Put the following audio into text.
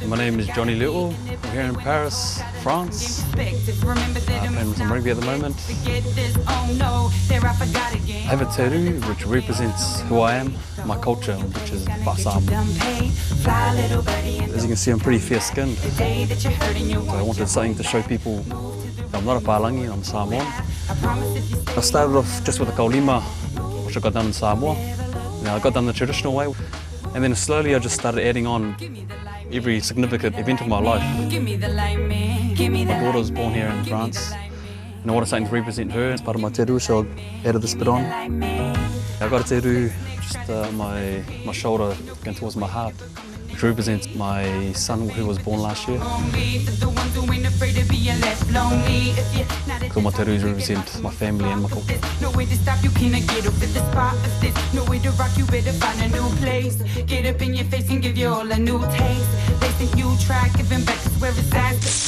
My name is Johnny Little. I'm here in Paris, France. Playing some rugby at the moment. I have a tattoo which represents who I am, my culture, which is Samoan. As you can see, I'm pretty fair-skinned. So I wanted something to show people I'm not a Pālangi, I'm Samoan. I started off just with a kaulima, which I got done in Samoa. I got done the traditional way. And then slowly I just started adding on every significant event of my life. My daughter was born here in France, and I wanted something to represent her as part of my tattoo, so I added this bit on. I got a tattoo just my shoulder going towards my heart, which represents my son who was born last year. So my tattoos represent my family and my culture. Get up in your face and give you all a new taste. They think you try giving back is where it's at.